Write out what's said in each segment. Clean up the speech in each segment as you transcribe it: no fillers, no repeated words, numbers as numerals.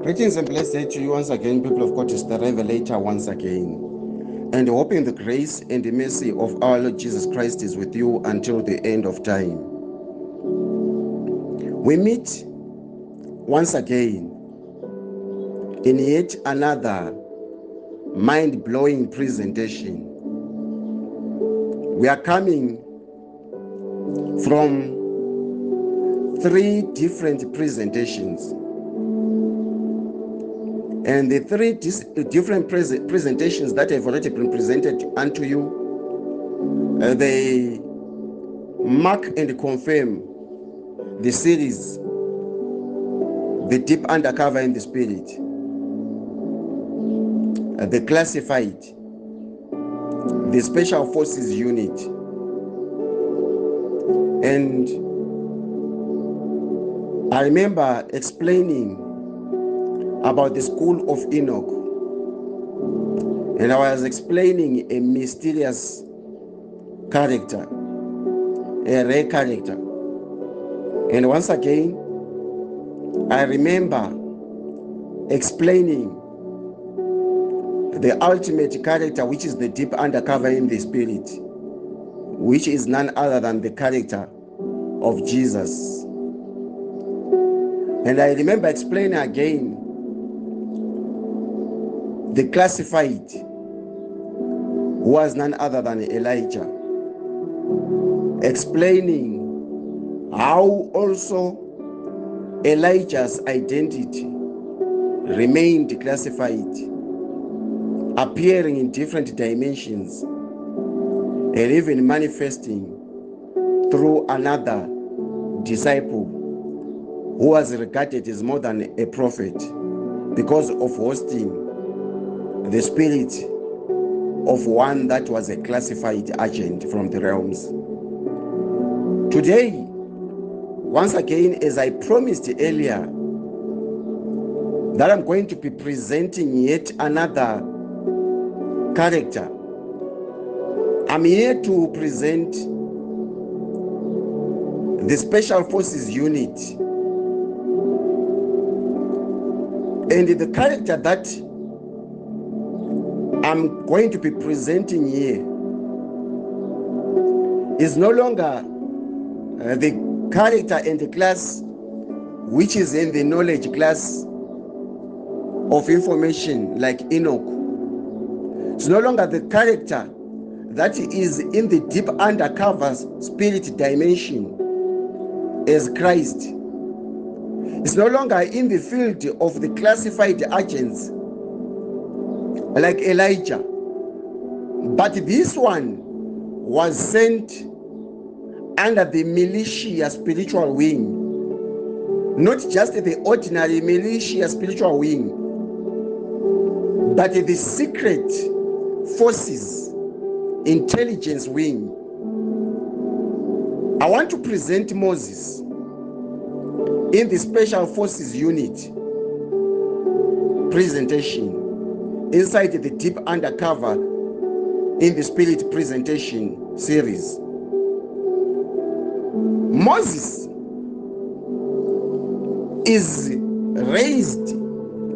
Greetings and blessed day to you once again, people of God. It's the Revelator once again. And hoping the grace and the mercy of our Lord Jesus Christ is with you until the end of time. We meet once again in yet another mind-blowing presentation. We are coming from 3 different presentations. And the 3 different presentations that have already been presented unto you, they mark and confirm the series, the deep undercover in the spirit, the classified, the special forces unit. And I remember explaining about the school of Enoch, and I was explaining a mysterious character, a rare character. And once again, I remember explaining the ultimate character, which is the deep undercover in the spirit, which is none other than the character of Jesus. And I remember explaining again the classified, who was none other than Elijah, explaining how also Elijah's identity remained classified, appearing in different dimensions and even manifesting through another disciple who was regarded as more than a prophet because of hosting the spirit of one that was a classified agent from the realms. Today, once again, as I promised earlier, that I'm going to be presenting yet another character. I'm here to present the Special Forces unit. And the character that I'm going to be presenting here is no longer the character and the class which is in the knowledge class of information like Enoch. It's no longer the character that is in the deep undercover spirit dimension as Christ. It's no longer in the field of the classified agents like Elijah, but this one was sent under the militia spiritual wing, not just the ordinary militia spiritual wing, but the secret forces intelligence wing. I want to present Moses in the Special Forces unit presentation inside the deep undercover in the spirit presentation series. Moses is raised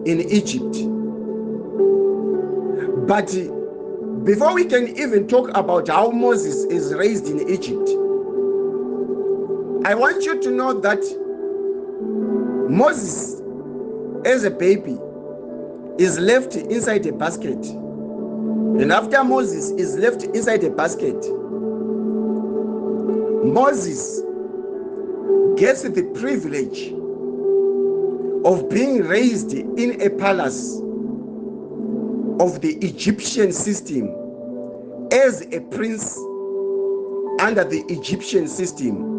in Egypt, but before we can even talk about how Moses is raised in Egypt, I want you to know that Moses as a baby is left inside a basket. And after Moses is left inside a basket, Moses gets the privilege of being raised in a palace of the Egyptian system as a prince under the Egyptian system.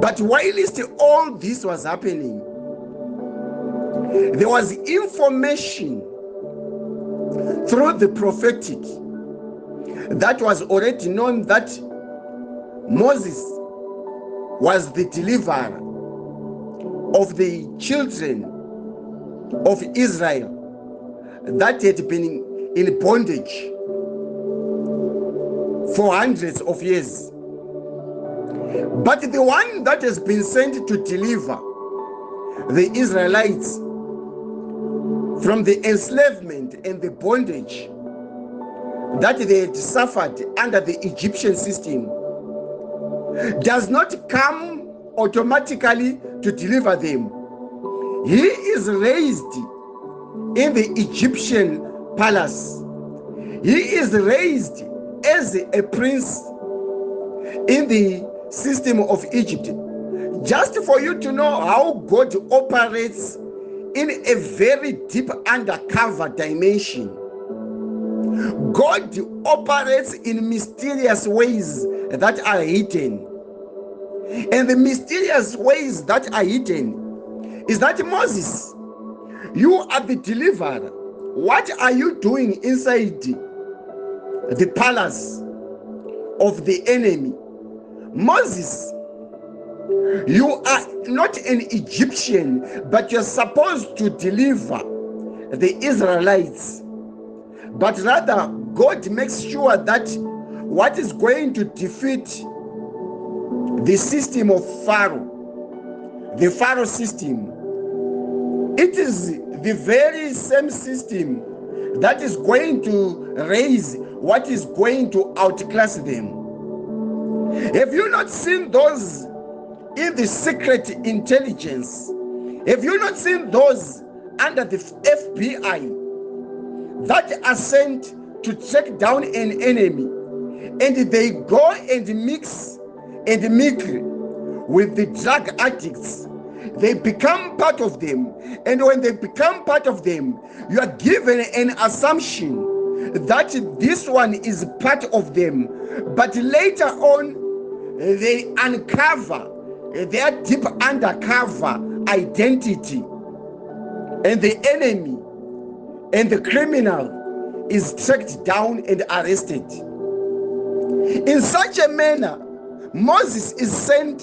But whilst all this was happening, there was information through the prophetic that was already known that Moses was the deliverer of the children of Israel that had been in bondage for hundreds of years. But the one that has been sent to deliver the Israelites from the enslavement and the bondage that they had suffered under the Egyptian system does not come automatically to deliver them. He is raised in the Egyptian palace. He is raised as a prince in the system of Egypt. Just for you to know how God operates in a very deep undercover dimension. God operates in mysterious ways that are hidden. And the mysterious ways that are hidden is that Moses, you are the deliverer. What are you doing inside the palace of the enemy? Moses, you are not an Egyptian, but you're supposed to deliver the Israelites. But rather, God makes sure that what is going to defeat the system of Pharaoh, the Pharaoh system, it is the very same system that is going to raise what is going to outclass them. Have you not seen those in the secret intelligence? Have you not seen those under the FBI that are sent to track down an enemy, and they go and mix and mingle with the drug addicts? They become part of them, and when they become part of them, you are given an assumption that this one is part of them, but later on they uncover their deep undercover identity, and the enemy and the criminal is tracked down and arrested. In such a manner, Moses is sent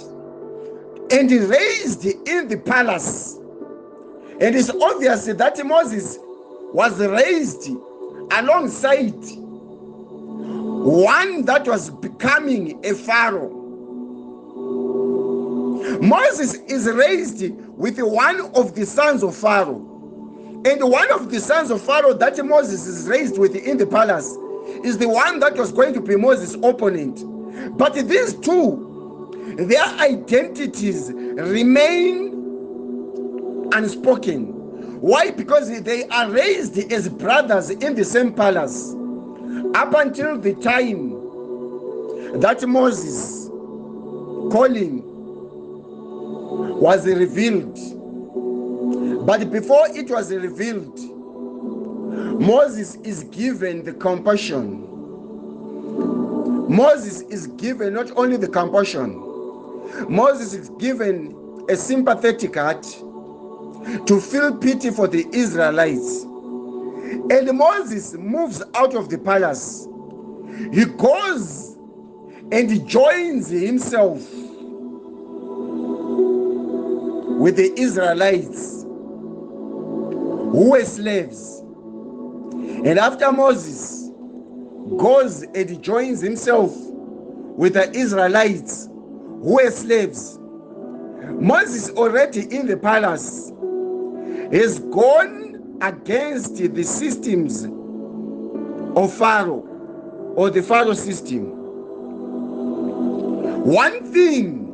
and raised in the palace. And it's obvious that Moses was raised alongside one that was becoming a Pharaoh. Moses is raised with one of the sons of Pharaoh. And one of the sons of Pharaoh that Moses is raised with in the palace is the one that was going to be Moses' opponent. But these two, their identities remain unspoken. Why? Because they are raised as brothers in the same palace up until the time that Moses' calling was revealed. But before it was revealed, Moses is given the compassion. Moses is given not only the compassion, Moses is given a sympathetic heart to feel pity for the Israelites. And Moses moves out of the palace. He goes and joins himself with the Israelites who were slaves. And after Moses goes and joins himself with the Israelites who were slaves, Moses, already in the palace, has gone against the systems of Pharaoh, or the Pharaoh system. One thing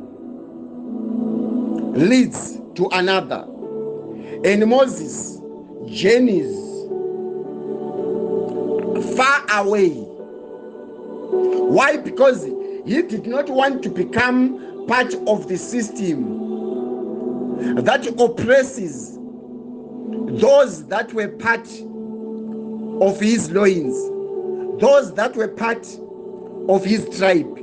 leads to another, and Moses journeys far away. Why? Because he did not want to become part of the system that oppresses those that were part of his loins, those that were part of his tribe,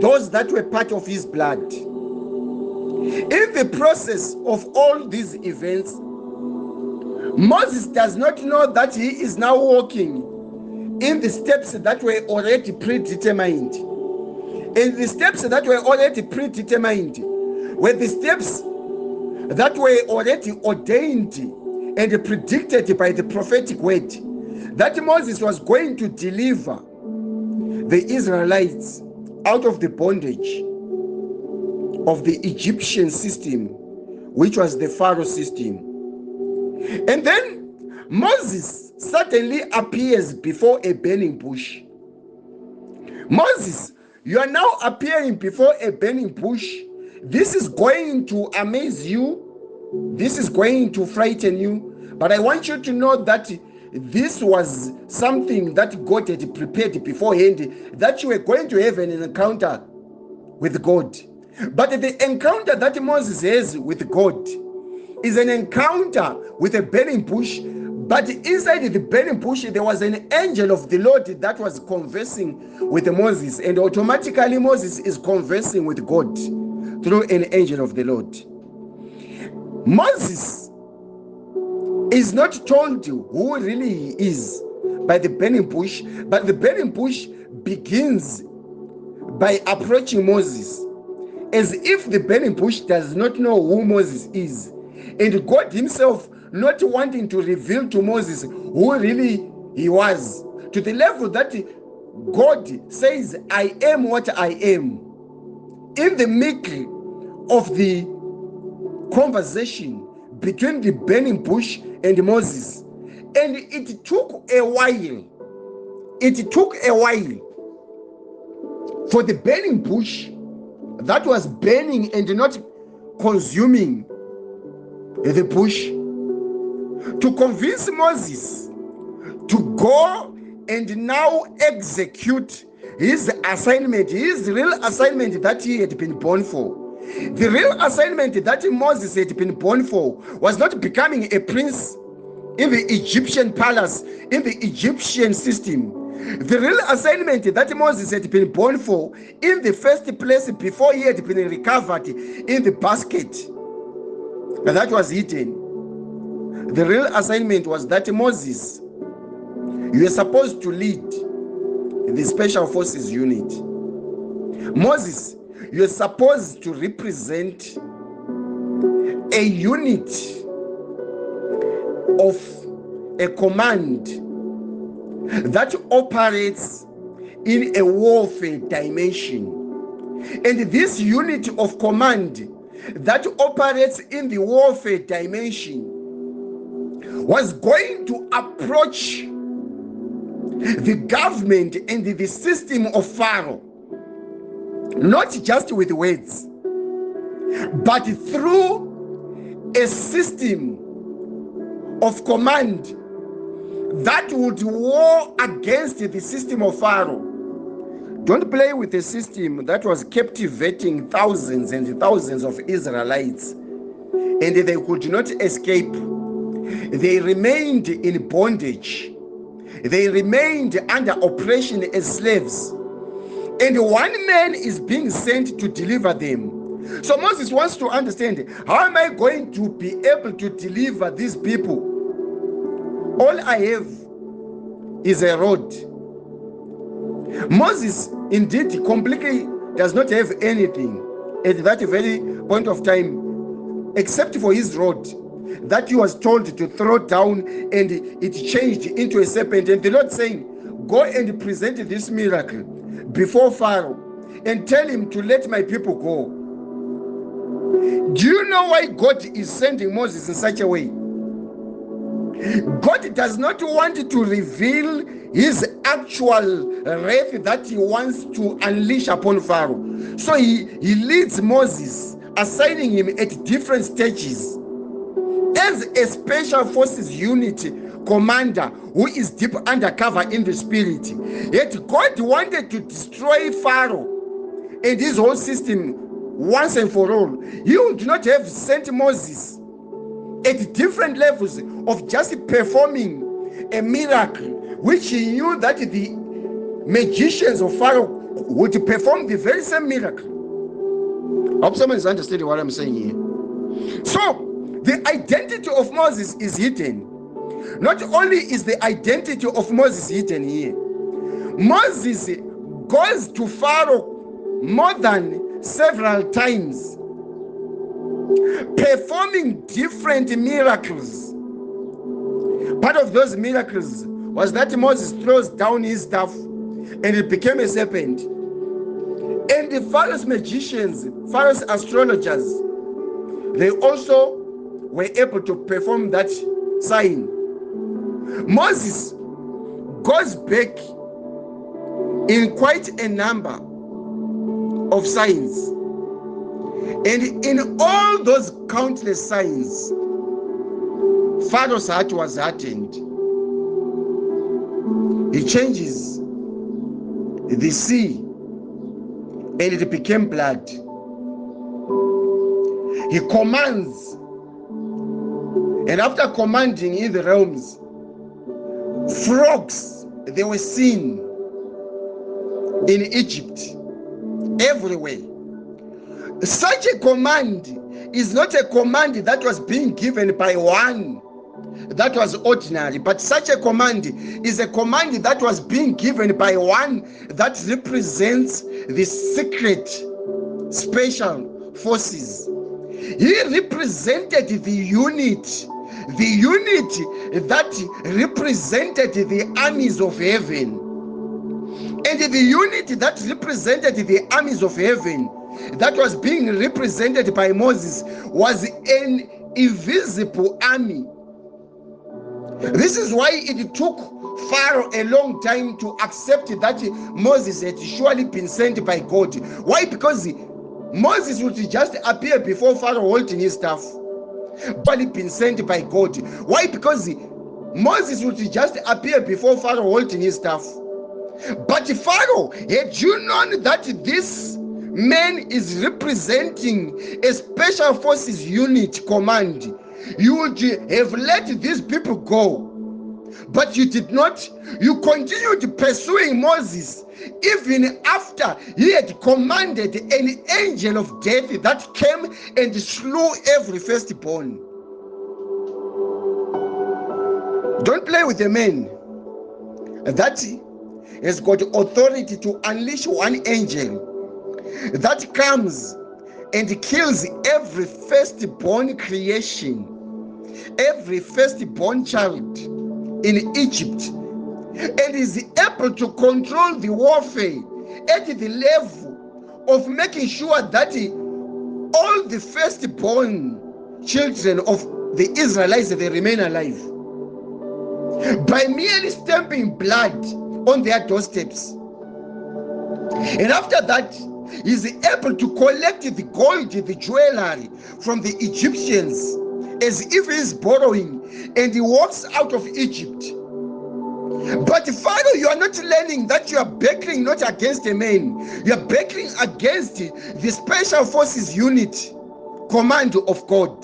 those that were part of his blood. In the process of all these events, Moses does not know that he is now walking in the steps that were already predetermined. And the steps that were already predetermined were the steps that were already ordained and predicted by the prophetic word, that Moses was going to deliver the Israelites out of the bondage of the Egyptian system, which was the Pharaoh system. And then Moses suddenly appears before a burning bush. Moses, you are now appearing before a burning bush. This is going to amaze you. This is going to frighten you. But I want you to know that this was something that God had prepared beforehand, that you were going to have an encounter with God. But the encounter that Moses has with God is an encounter with a burning bush. But inside the burning bush, there was an angel of the Lord that was conversing with Moses. And automatically Moses is conversing with God through an angel of the Lord. Moses is not told who really he is by the burning bush, but the burning bush begins by approaching Moses as if the burning bush does not know who Moses is. And God himself not wanting to reveal to Moses who really he was, to the level that God says, I am what I am. In the middle of the conversation between the burning bush and Moses. And it took a while. It took a while for the burning bush that was burning and not consuming the bush to convince Moses to go and now execute his assignment, his real assignment that he had been born for. The real assignment that Moses had been born for was not becoming a prince in the Egyptian palace, in the Egyptian system. The real assignment that Moses had been born for in the first place before he had been recovered in the basket that was hidden. The real assignment was that Moses, you are supposed to lead the Special Forces unit. Moses, you are supposed to represent a unit of a command that operates in a warfare dimension. And this unit of command that operates in the warfare dimension was going to approach the government and the system of Pharaoh, not just with words, but through a system of command that would war against the system of Pharaoh. Don't play with a system that was captivating thousands and thousands of Israelites, and they could not escape. They remained in bondage. They remained under oppression as slaves. And one man is being sent to deliver them. So Moses wants to understand, how am I going to be able to deliver these people? All I have is a rod. Moses indeed completely does not have anything at that very point of time except for his rod that he was told to throw down, and it changed into a serpent. And the Lord saying, go and present this miracle before Pharaoh and tell him to let my people go. Do you know why God is sending Moses in such a way? God does not want to reveal his actual wrath that he wants to unleash upon Pharaoh. So he leads Moses, assigning him at different stages as a special forces unit commander who is deep undercover in the spirit. Yet God wanted to destroy Pharaoh and his whole system once and for all. He would not have sent Moses at different levels of just performing a miracle, which he knew that the magicians of Pharaoh would perform the very same miracle. I hope someone is understanding what I'm saying here. So the identity of Moses is hidden. Not only is the identity of Moses hidden here, Moses goes to Pharaoh more than several times, performing different miracles. Part of those miracles was that Moses throws down his staff and it became a serpent. And the Pharaoh's magicians, Pharaoh's astrologers, they also were able to perform that sign. Moses goes back in quite a number of signs. And in all those countless signs, Pharaoh's heart was hardened. He changes the sea and it became blood. He commands, and after commanding in the realms, frogs, they were seen in Egypt, everywhere. Such a command is not a command that was being given by one that was ordinary, but such a command is a command that was being given by one that represents the secret special forces. He represented the unit that represented the armies of heaven. And the unit that represented the armies of heaven, that was being represented by Moses, was an invisible army. This is why it took Pharaoh a long time to accept that Moses had surely been sent by God. Why? Because Moses would just appear before Pharaoh holding his staff, but he'd been sent by God. Why? Because Moses would just appear before Pharaoh holding his staff. But Pharaoh, had you known that this man is representing a special forces unit command, you would have let these people go. But you did not. You continued pursuing Moses even after he had commanded an angel of death that came and slew every firstborn. Don't play with a man that has got authority to unleash one angel that comes and kills every firstborn creation, every firstborn child in Egypt, and is able to control the warfare at the level of making sure that all the firstborn children of the Israelites, they remain alive by merely stamping blood on their doorsteps. And after that, he's able to collect the gold, the jewelry from the Egyptians as if he's borrowing, and he walks out of Egypt. But Pharaoh, you are not learning that you are battling not against a man, you are battling against the special forces unit command of God.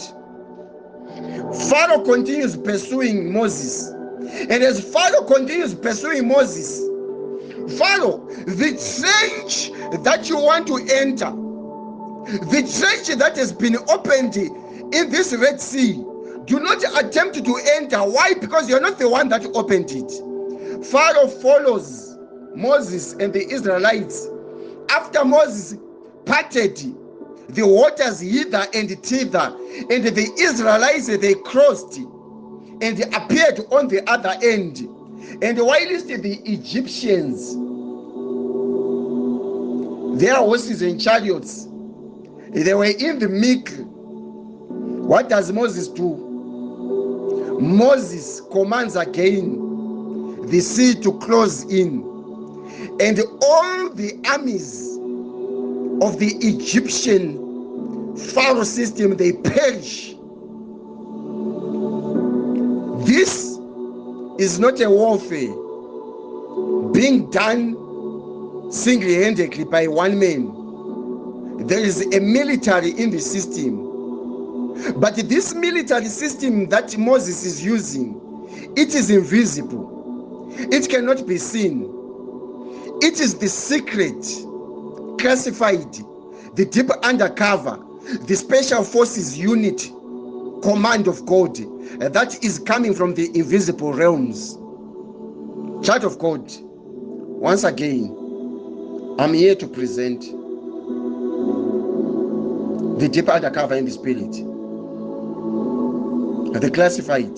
Pharaoh continues pursuing Moses, and as Pharaoh continues pursuing Moses, Pharaoh, the trench that you want to enter, the trench that has been opened in this Red Sea, do not attempt to enter. Why? Because you're not the one that opened it. Pharaoh follows Moses and the Israelites. After Moses parted the waters hither and thither, and the Israelites, they crossed and appeared on the other end. And whilst the Egyptians, their horses and chariots, they were in the milk, what does Moses do? Moses commands again the sea to close in, and all the armies of the Egyptian Pharaoh system, they perish. This is not a warfare being done single-handedly by one man. There is a military in the system. But this military system that Moses is using, it is invisible. It cannot be seen. It is the secret, classified, the deep undercover, the special forces unit command of God that is coming from the invisible realms. Child of God, once again, I'm here to present the deep undercover in the spirit, the classified,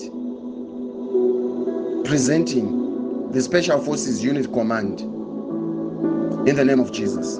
presenting the special forces unit command in the name of Jesus.